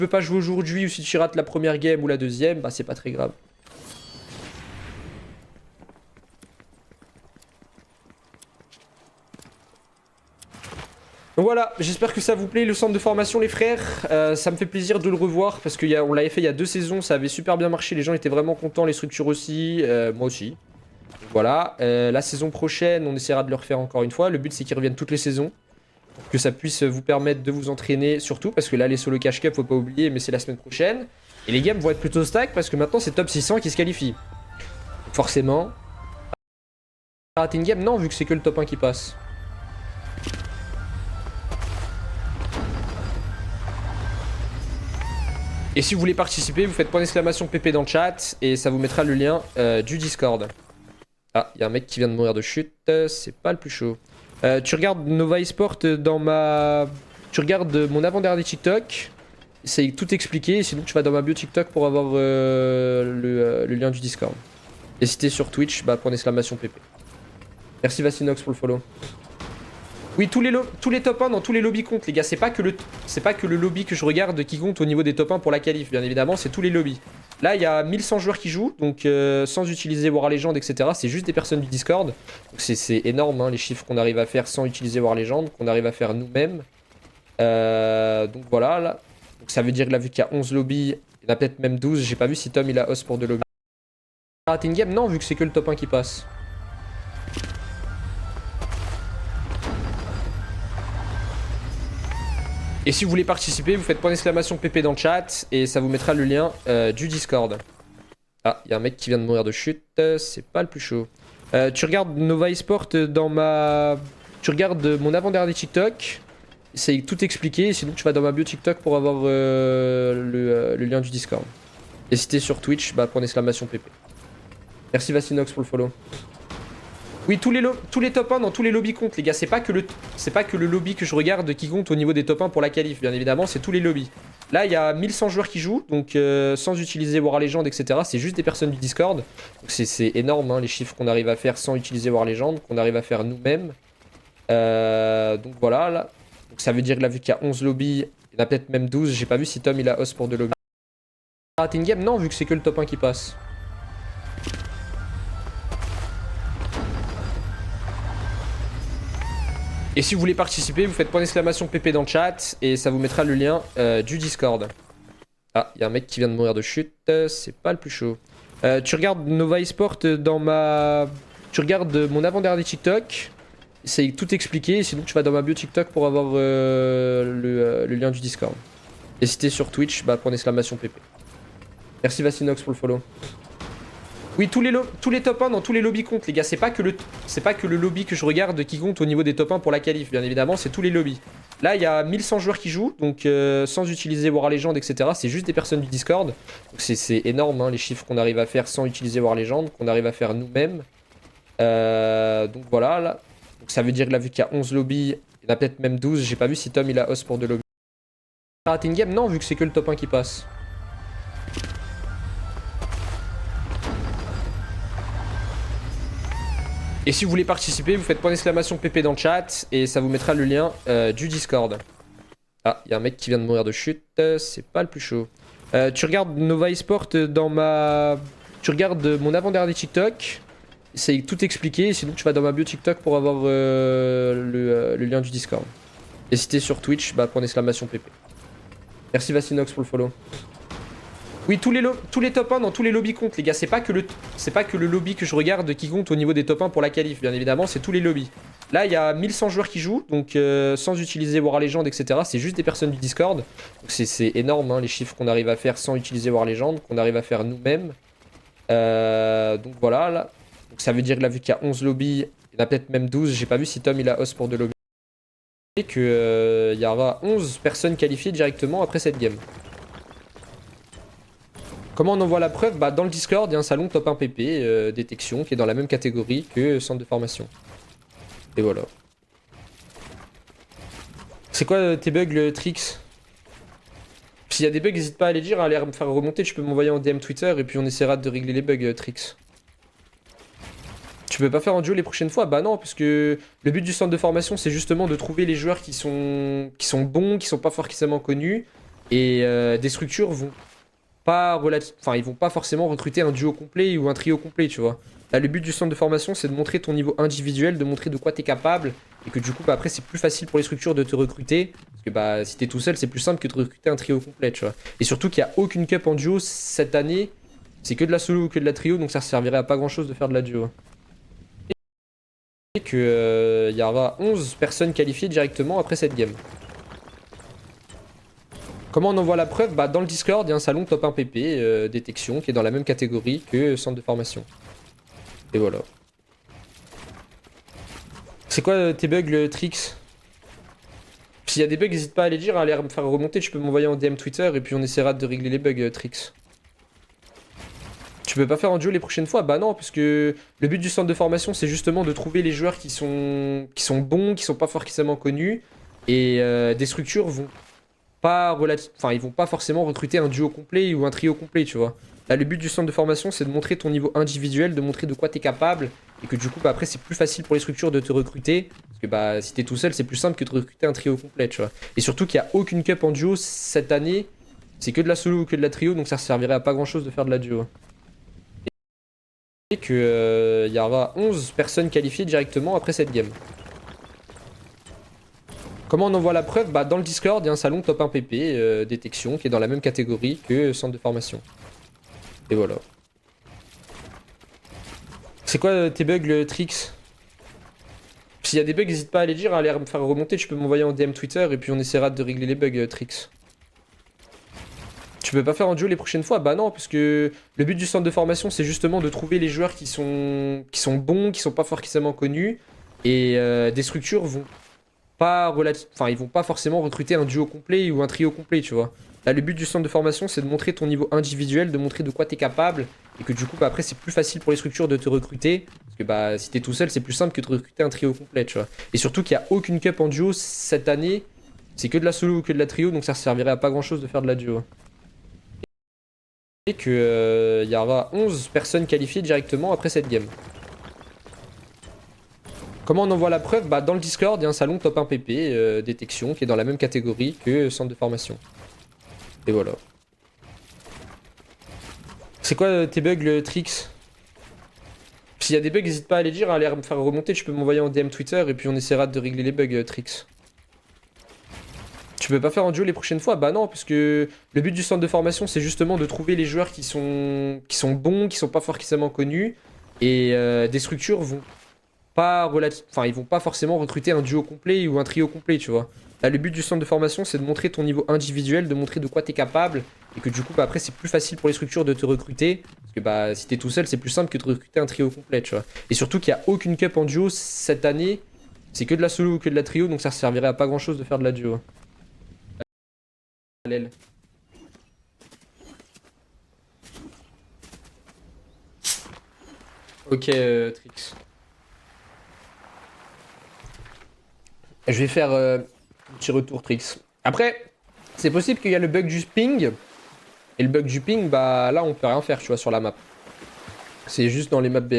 peux pas jouer aujourd'hui ou si tu rates la première game ou la deuxième, bah c'est pas très grave. Donc voilà, j'espère que ça vous plaît le centre de formation les frères. Ça me fait plaisir de le revoir parce qu'on l'avait fait il y a 2 saisons, ça avait super bien marché, les gens étaient vraiment contents, les structures aussi, moi aussi. Donc voilà, la saison prochaine on essaiera de le refaire encore une fois, le but c'est qu'ils reviennent toutes les saisons. Pour que ça puisse vous permettre de vous entraîner surtout parce que là les solo cash cup faut pas oublier mais c'est la semaine prochaine. Et les games vont être plutôt stack parce que maintenant c'est top 600 qui se qualifie. Donc forcément... Rater une game? Non vu que c'est que le top 1 qui passe. Et si vous voulez participer, vous faites point d'exclamation PP dans le chat et ça vous mettra le lien du Discord. Ah, il y a un mec qui vient de mourir de chute, c'est pas le plus chaud. Tu regardes Nova eSport dans ma... Tu regardes mon avant-dernier TikTok, c'est tout expliqué, et sinon tu vas dans ma bio TikTok pour avoir le lien du Discord. Et si t'es sur Twitch, bah point d'exclamation PP. Merci Vassinox pour le follow. Oui, tous les top 1 dans tous les lobbies comptent, les gars. C'est pas que le lobby que je regarde qui compte au niveau des top 1 pour la qualif, bien évidemment, c'est tous les lobbies. Là, il y a 1100 joueurs qui jouent, donc sans utiliser War Legend, etc. C'est juste des personnes du Discord. Donc c'est énorme, hein, les chiffres qu'on arrive à faire sans utiliser War Legend, qu'on arrive à faire nous-mêmes. Donc voilà, là. Donc ça veut dire que là, vu qu'il y a 11 lobbies, il y en a peut-être même 12. J'ai pas vu si Tom il a host pour 2 lobbies. Rater une game? Non, vu que c'est que le top 1 qui passe. Et si vous voulez participer, vous faites point d'exclamation PP dans le chat et ça vous mettra le lien du Discord. Ah, il y a un mec qui vient de mourir de chute, c'est pas le plus chaud. Tu regardes Nova eSport dans ma... Tu regardes mon avant-dernier TikTok, c'est tout expliqué, et sinon tu vas dans ma bio TikTok pour avoir le lien du Discord. Et si t'es sur Twitch, bah point d'exclamation PP. Merci Vassinox pour le follow. Oui, tous les top 1 dans tous les lobbies comptent, les gars. C'est pas que le lobby que je regarde qui compte au niveau des top 1 pour la qualif, bien évidemment, c'est tous les lobbies. Là, il y a 1100 joueurs qui jouent, donc sans utiliser War Legend, etc. C'est juste des personnes du Discord. Donc c'est énorme, hein, les chiffres qu'on arrive à faire sans utiliser War Legend, qu'on arrive à faire nous-mêmes. Donc voilà, là. Donc ça veut dire que là, vu qu'il y a 11 lobbies, il y en a peut-être même 12. J'ai pas vu si Tom il a host pour 2 lobbies. Rater une game? Non, vu que c'est que le top 1 qui passe. Et si vous voulez participer, vous faites point d'exclamation PP dans le chat et ça vous mettra le lien du Discord. Ah, il y a un mec qui vient de mourir de chute, c'est pas le plus chaud. Tu regardes Nova eSport dans ma... Tu regardes mon avant-dernier TikTok, c'est tout expliqué, et sinon tu vas dans ma bio TikTok pour avoir le lien du Discord. Et si t'es sur Twitch, bah point d'exclamation PP. Merci Vassinox pour le follow. Oui, tous les top 1 dans tous les lobbies comptent, les gars. C'est pas que le lobby que je regarde qui compte au niveau des top 1 pour la qualif, bien évidemment, c'est tous les lobbies. Là, il y a 1100 joueurs qui jouent, donc sans utiliser War Legend, etc. C'est juste des personnes du Discord. Donc c'est énorme, hein, les chiffres qu'on arrive à faire sans utiliser War Legend, qu'on arrive à faire nous-mêmes. Donc voilà, là. Donc ça veut dire que là, vu qu'il y a 11 lobbies, il y en a peut-être même 12. J'ai pas vu si Tom il a host pour 2 lobbies. Rater une game? Non, vu que c'est que le top 1 qui passe. Et si vous voulez participer, vous faites point d'exclamation PP dans le chat et ça vous mettra le lien du Discord. Ah, il y a un mec qui vient de mourir de chute, c'est pas le plus chaud. Tu regardes Nova eSport dans ma... Tu regardes mon avant-dernier TikTok, c'est tout expliqué, et sinon tu vas dans ma bio TikTok pour avoir le lien du Discord. Et si t'es sur Twitch, bah point d'exclamation PP. Merci Vassinox pour le follow. Oui, tous les top 1 dans tous les lobbies comptent, les gars. C'est pas que le lobby que je regarde qui compte au niveau des top 1 pour la qualif, bien évidemment, c'est tous les lobbies. Là, il y a 1100 joueurs qui jouent, donc sans utiliser War Legend, etc. C'est juste des personnes du Discord. Donc c'est énorme, hein, les chiffres qu'on arrive à faire sans utiliser War Legend, qu'on arrive à faire nous-mêmes. Donc voilà, là. Donc ça veut dire que là, vu qu'il y a 11 lobbies, il y en a peut-être même 12. J'ai pas vu si Tom il a host pour 2 lobbies. Et qu'il y aura 11 personnes qualifiées directement après cette game. Comment on envoie la preuve? Bah dans le Discord, il y a un salon top 1 PP détection qui est dans la même catégorie que centre de formation. Et voilà. C'est quoi tes bugs, le Trix? S'il y a des bugs, n'hésite pas à les dire, à les me faire remonter. Tu peux m'envoyer en DM Twitter et puis on essaiera de régler les bugs, Trix. Tu peux pas faire en duo les prochaines fois? Bah non, parce que le but du centre de formation, c'est justement de trouver les joueurs qui sont bons, qui sont pas forcément connus. Et des structures vont pas enfin, ils vont pas forcément recruter un duo complet ou un trio complet, tu vois. Là, le but du centre de formation, c'est de montrer ton niveau individuel, de montrer de quoi t'es capable, et que du coup, bah, après, c'est plus facile pour les structures de te recruter, parce que bah, si t'es tout seul, c'est plus simple que de recruter un trio complet, tu vois. Et surtout qu'il n'y a aucune cup en duo cette année, c'est que de la solo ou que de la trio, donc ça servirait à pas grand chose de faire de la duo. Et que il y aura 11 personnes qualifiées directement après cette game. Comment on envoie la preuve? Bah, dans le Discord, il y a un salon top 1 PP détection qui est dans la même catégorie que centre de formation. Et voilà. C'est quoi tes bugs, le Trix? S'il y a des bugs, n'hésite pas à les dire, à les me faire remonter. Tu peux m'envoyer en DM Twitter et puis on essaiera de régler les bugs, Trix. Tu peux pas faire en duo les prochaines fois? Bah non, parce que le but du centre de formation, c'est justement de trouver les joueurs qui sont bons, qui sont pas forcément connus. Et des structures vont pas enfin, ils vont pas forcément recruter un duo complet ou un trio complet, tu vois. Là, le but du centre de formation, c'est de montrer ton niveau individuel, de montrer de quoi t'es capable, et que du coup, bah, après, c'est plus facile pour les structures de te recruter, parce que bah, si t'es tout seul, c'est plus simple que de recruter un trio complet, tu vois. Et surtout qu'il n'y a aucune cup en duo cette année, c'est que de la solo ou que de la trio, donc ça servirait à pas grand chose de faire de la duo. Et que il y aura 11 personnes qualifiées directement après cette game. Comment on envoie la preuve? Bah, dans le Discord, il y a un salon top 1 PP détection qui est dans la même catégorie que centre de formation. Et voilà. C'est quoi tes bugs, le Trix? S'il y a des bugs, n'hésite pas à les dire, à les me faire remonter. Tu peux m'envoyer en DM Twitter et puis on essaiera de régler les bugs, Trix. Tu peux pas faire en duo les prochaines fois? Bah non, parce que le but du centre de formation, c'est justement de trouver les joueurs qui sont bons, qui sont pas forcément connus. Et des structures vont pas enfin, ils vont pas forcément recruter un duo complet ou un trio complet, tu vois. Là, le but du centre de formation, c'est de montrer ton niveau individuel, de montrer de quoi t'es capable, et que du coup, bah, après, c'est plus facile pour les structures de te recruter, parce que bah, si t'es tout seul, c'est plus simple que de recruter un trio complet, tu vois. Et surtout qu'il n'y a aucune cup en duo cette année, c'est que de la solo ou que de la trio, donc ça servirait à pas grand chose de faire de la duo. Et que il y aura 11 personnes qualifiées directement après cette game. Comment on envoie la preuve? Bah, dans le Discord, il y a un salon top 1 PP détection qui est dans la même catégorie que centre de formation. Et voilà. C'est quoi tes bugs, le Trix? S'il y a des bugs, n'hésite pas à les dire, à les me faire remonter. Tu peux m'envoyer en DM Twitter et puis on essaiera de régler les bugs, Trix. Tu peux pas faire en duo les prochaines fois? Bah non, parce que le but du centre de formation, c'est justement de trouver les joueurs qui sont bons, qui sont pas forcément connus. Et des structures vont pas enfin, ils vont pas forcément recruter un duo complet ou un trio complet, tu vois. Là, le but du centre de formation, c'est de montrer ton niveau individuel, de montrer de quoi t'es capable, et que du coup, bah, après, c'est plus facile pour les structures de te recruter, parce que bah, si t'es tout seul, c'est plus simple que de recruter un trio complet, tu vois. Et surtout qu'il n'y a aucune cup en duo cette année, c'est que de la solo ou que de la trio, donc ça servirait à pas grand chose de faire de la duo. L'aile. Ok, Trix. Je vais faire un petit retour, Trix. Après, c'est possible qu'il y a le bug du ping. Et le bug du ping, bah là, on peut rien faire, tu vois, sur la map. C'est juste dans les maps BR.